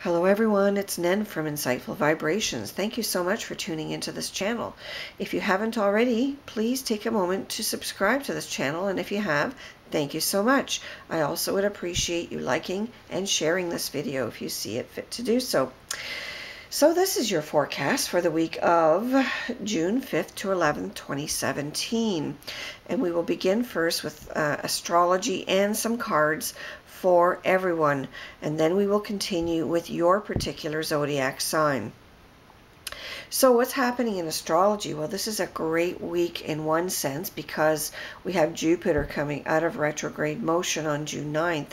Hello everyone, it's Nen from Insightful Vibrations. Thank you so much for tuning into this channel. If you haven't already, please take a moment to subscribe to this channel, and if you have, thank you so much. I also would appreciate you liking and sharing this video if you see it fit to do so. So this is your forecast for the week of June 5th to 11th, 2017. And we will begin first with astrology and some cards for everyone. And then we will continue with your particular zodiac sign. So what's happening in astrology? Well, this is a great week in one sense because we have Jupiter coming out of retrograde motion on June 9th.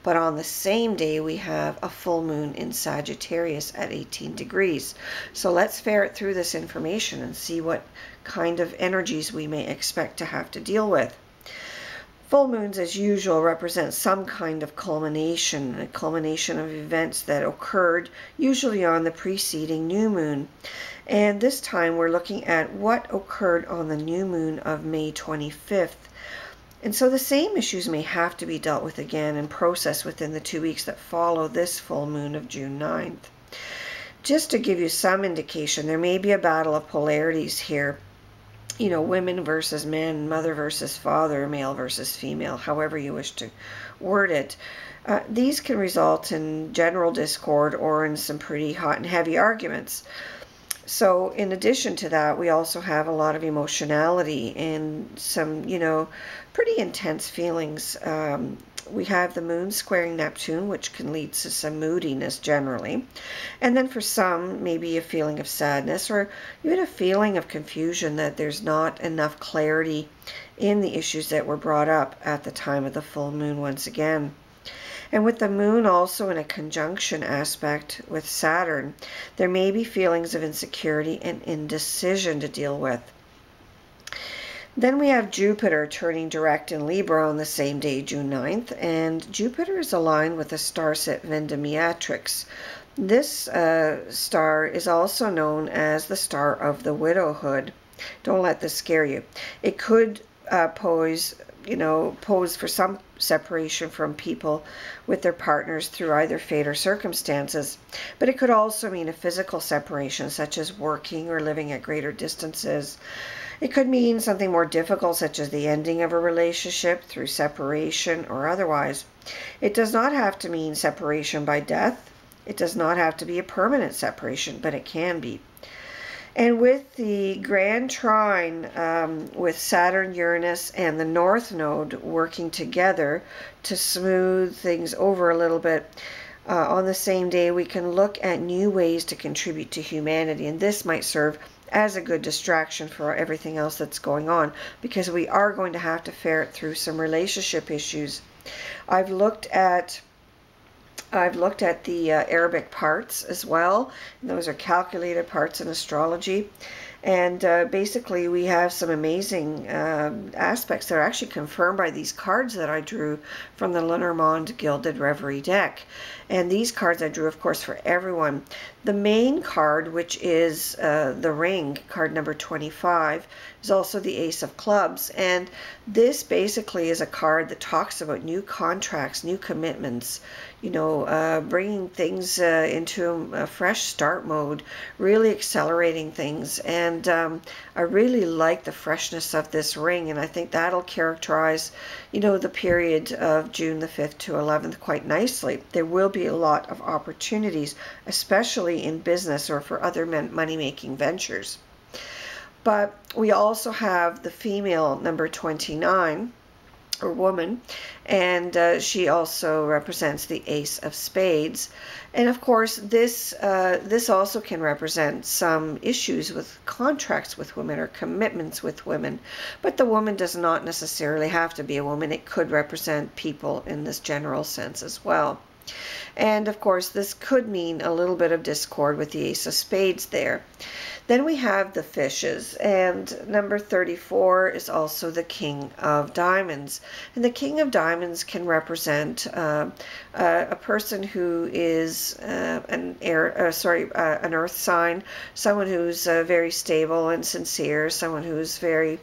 But on the same day, we have a full moon in Sagittarius at 18 degrees. So let's ferret through this information and see what kind of energies we may expect to have to deal with. Full moons, as usual, represent some kind of culmination, a culmination of events that occurred usually on the preceding new moon. And this time we're looking at what occurred on the new moon of May 25th. And so the same issues may have to be dealt with again and processed within the 2 weeks that follow this full moon of June 9th. Just to give you some indication, there may be a battle of polarities here. You know, women versus men, mother versus father, male versus female, however you wish to word it. These can result in general discord or in some pretty hot and heavy arguments. So in addition to that, we also have a lot of emotionality and some, pretty intense feelings. We have the moon squaring Neptune, which can lead to some moodiness generally. And then for some, maybe a feeling of sadness or even a feeling of confusion that there's not enough clarity in the issues that were brought up at the time of the full moon once again. And with the moon also in a conjunction aspect with Saturn, there may be feelings of insecurity and indecision to deal with. Then we have Jupiter turning direct in Libra on the same day, June 9th, and Jupiter is aligned with the star set Vendemiatrix. This star is also known as the star of the widowhood. Don't let this scare you. It could pose for some separation from people with their partners through either fate or circumstances. But it could also mean a physical separation, such as working or living at greater distances. It could mean something more difficult, such as the ending of a relationship through separation or otherwise. It does not have to mean separation by death. It does not have to be a permanent separation, but it can be. And with the grand trine with Saturn, Uranus, and the North Node working together to smooth things over a little bit, on the same day we can look at new ways to contribute to humanity. And this might serve as a good distraction for everything else that's going on, because we are going to have to ferret through some relationship issues. I've looked at the Arabic parts as well. And those are calculated parts in astrology. And basically we have some amazing aspects that are actually confirmed by these cards that I drew from the Lenormand Gilded Reverie deck. And these cards I drew, of course, for everyone. The main card, which is the Ring, card number 25, is also the Ace of Clubs. And this basically is a card that talks about new contracts, new commitments, bringing things into a fresh start mode, really accelerating things. And I really like the freshness of this ring, and I think that'll characterize, the period of June the 5th to 11th quite nicely. There will be a lot of opportunities, especially in business or for other money-making ventures. But we also have the female number 29, or woman, and she also represents the Ace of Spades. And of course this also can represent some issues with contracts with women or commitments with women, but the woman does not necessarily have to be a woman. It could represent people in this general sense as well. And of course this could mean a little bit of discord with the Ace of Spades there. Then we have the Fishes, and number 34 is also the King of Diamonds. And the King of Diamonds can represent a person who is an earth sign, someone who's very stable and sincere, someone who's very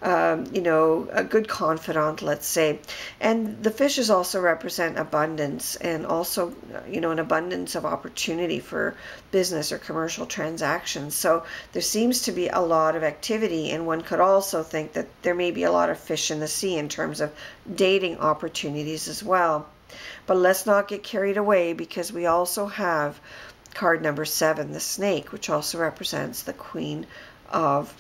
you know, a good confidant, let's say. And the fishes also represent abundance, and also, you know, an abundance of opportunity for business or commercial transactions. So there seems to be a lot of activity, and one could also think that there may be a lot of fish in the sea in terms of dating opportunities as well. But let's not get carried away, because we also have card number 7, the snake, which also represents the Queen of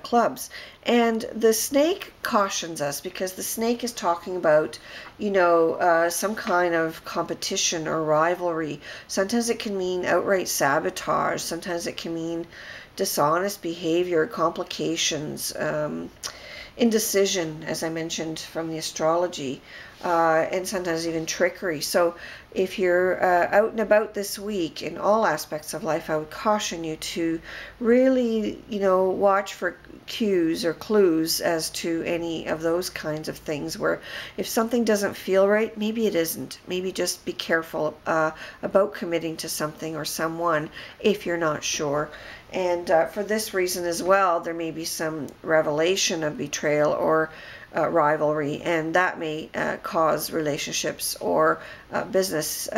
clubs. And the snake cautions us, because the snake is talking about, you know, some kind of competition or rivalry. Sometimes it can mean outright sabotage. Sometimes it can mean dishonest behavior, complications, indecision, as I mentioned from the astrology, and sometimes even trickery. So if you're out and about this week in all aspects of life, I would caution you to really, you know, watch for cues or clues as to any of those kinds of things, where if something doesn't feel right, maybe it isn't. Maybe just be careful about committing to something or someone if you're not sure. And for this reason as well, there may be some revelation of betrayal or rivalry, and that may cause relationships or business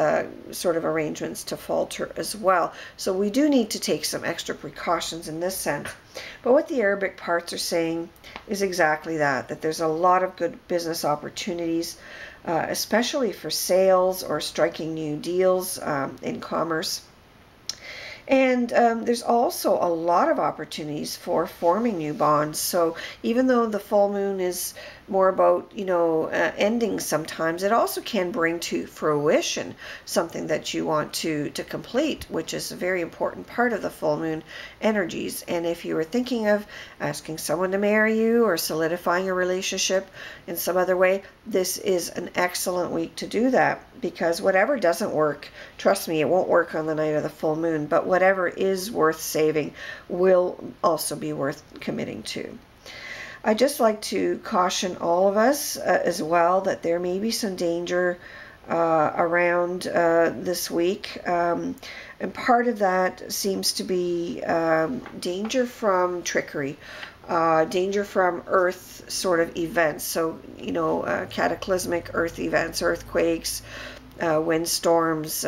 sort of arrangements to falter as well. So we do need to take some extra precautions in this sense. But what the Arabic parts are saying is exactly that, that there's a lot of good business opportunities, especially for sales or striking new deals in commerce. And there's also a lot of opportunities for forming new bonds. So even though the full moon is more about, you know, ending sometimes, it also can bring to fruition something that you want to complete, which is a very important part of the full moon energies. And if you were thinking of asking someone to marry you or solidifying a relationship in some other way, this is an excellent week to do that, because whatever doesn't work, trust me, it won't work on the night of the full moon, but whatever is worth saving will also be worth committing to. I'd just like to caution all of us as well that there may be some danger around this week. And part of that seems to be danger from trickery, danger from earth sort of events. So, you know, cataclysmic earth events, earthquakes, windstorms,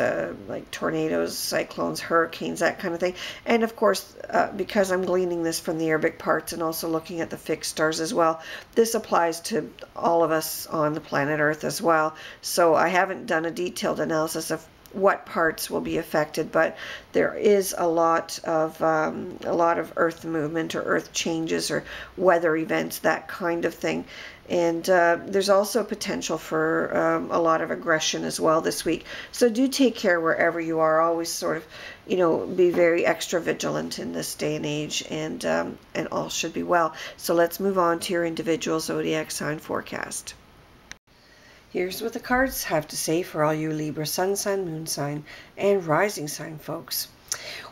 like tornadoes, cyclones, hurricanes, that kind of thing. And of course, because I'm gleaning this from the Arabic parts and also looking at the fixed stars as well, this applies to all of us on the planet Earth as well. So I haven't done a detailed analysis of what parts will be affected, but there is a lot of earth movement or earth changes or weather events, that kind of thing. And there's also potential for a lot of aggression as well this week. So do take care wherever you are. Always sort of, you know, be very extra vigilant in this day and age, and all should be well. So let's move on to your individual zodiac sign forecast. Here's what the cards have to say for all you Libra sun sign, moon sign, and rising sign folks.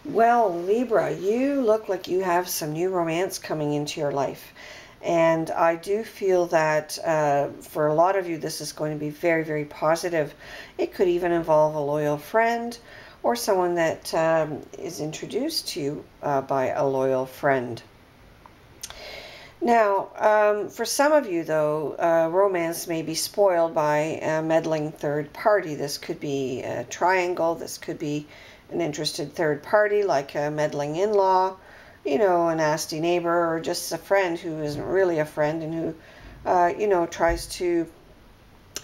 Well, Libra, you look like you have some new romance coming into your life. And I do feel that for a lot of you, this is going to be very, very positive. It could even involve a loyal friend or someone that is introduced to you by a loyal friend. Now, for some of you, though, romance may be spoiled by a meddling third party. This could be a triangle. This could be an interested third party, like a meddling in-law, you know, a nasty neighbor, or just a friend who isn't really a friend and who, you know, tries to,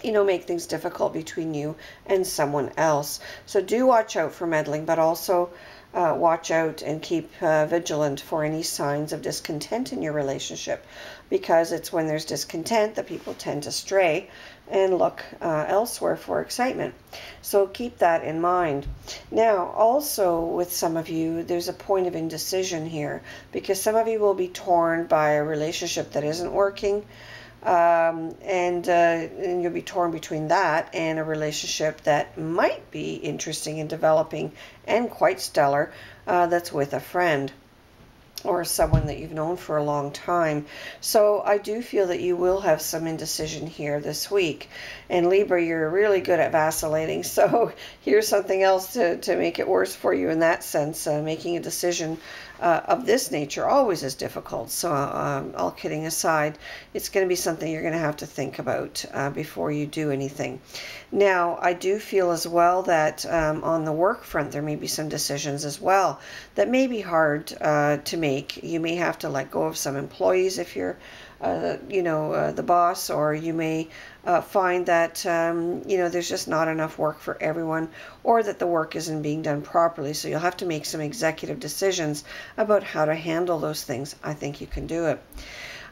you know, make things difficult between you and someone else. So do watch out for meddling, but also watch out and keep vigilant for any signs of discontent in your relationship, because it's when there's discontent that people tend to stray and look elsewhere for excitement. So keep that in mind. Now, also with some of you, there's a point of indecision here, because some of you will be torn by a relationship that isn't working, and you'll be torn between that and a relationship that might be interesting and developing and quite stellar, that's with a friend. or someone that you've known for a long time. So I do feel that you will have some indecision here this week. And Libra, you're really good at vacillating. So here's something else to make it worse for you in that sense. Making a decision of this nature always is difficult. So all kidding aside, it's going to be something you're going to have to think about before you do anything. Now, I do feel as well that on the work front, there may be some decisions as well that may be hard to make. You may have to let go of some employees if you're the boss, or you may find that there's just not enough work for everyone, or that the work isn't being done properly. So you'll have to make some executive decisions about how to handle those things. I think you can do it.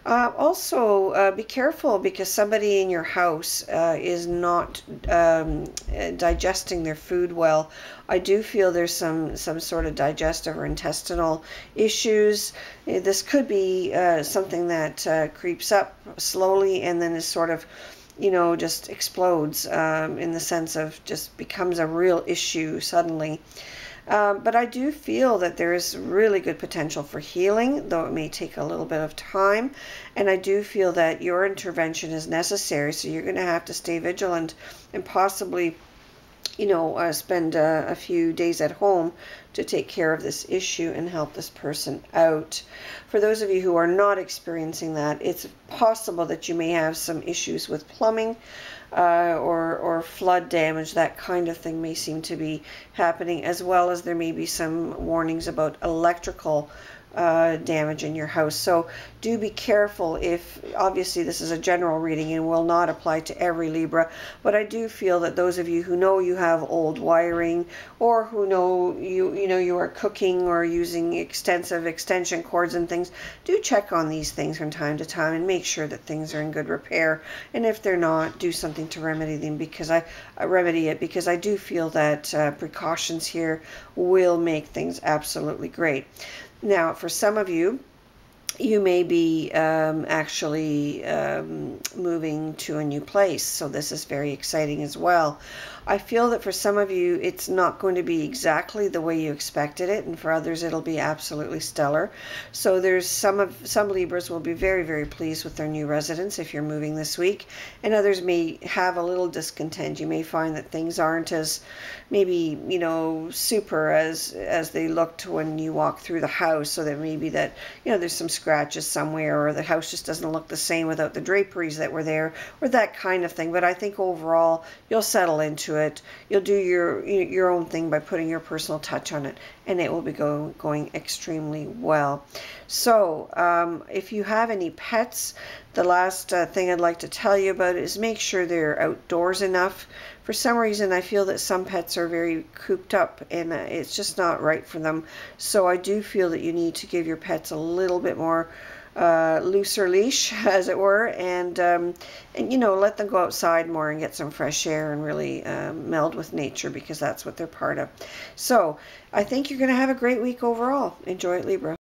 Also, be careful, because somebody in your house is not digesting their food well. I do feel there's some sort of digestive or intestinal issues. This could be something that creeps up slowly and then is sort of, just explodes in the sense of just becomes a real issue suddenly. But I do feel that there is really good potential for healing, though it may take a little bit of time. And I do feel that your intervention is necessary, so you're going to have to stay vigilant and possibly, spend a few days at home to take care of this issue and help this person out. For those of you who are not experiencing that, it's possible that you may have some issues with plumbing or flood damage. That kind of thing may seem to be happening, as well as there may be some warnings about electrical damage in your house. So do be careful. If obviously this is a general reading and will not apply to every Libra, but I do feel that those of you who know you have old wiring, or who know you are cooking or using extensive extension cords and things, do check on these things from time to time and make sure that things are in good repair. And if they're not, do something to remedy them, because because I do feel that precautions here will make things absolutely great. Now, for some of you, you may be actually moving to a new place, so this is very exciting as well. I feel that for some of you, it's not going to be exactly the way you expected it, and for others, it'll be absolutely stellar. So there's some Libras will be very, very pleased with their new residence if you're moving this week, and others may have a little discontent. You may find that things aren't as maybe super as they looked when you walk through the house. So that maybe that there's some scratches somewhere, or the house just doesn't look the same without the draperies that were there, or that kind of thing. But I think overall you'll settle into it. You'll do your own thing by putting your personal touch on it, and it will be going extremely well. So if you have any pets, the last thing I'd like to tell you about is make sure they're outdoors enough. For some reason, I feel that some pets are very cooped up, and it's just not right for them. So I do feel that you need to give your pets a little bit more looser leash, as it were, and let them go outside more and get some fresh air and really meld with nature, because that's what they're part of. So I think you're going to have a great week overall. Enjoy it, Libra.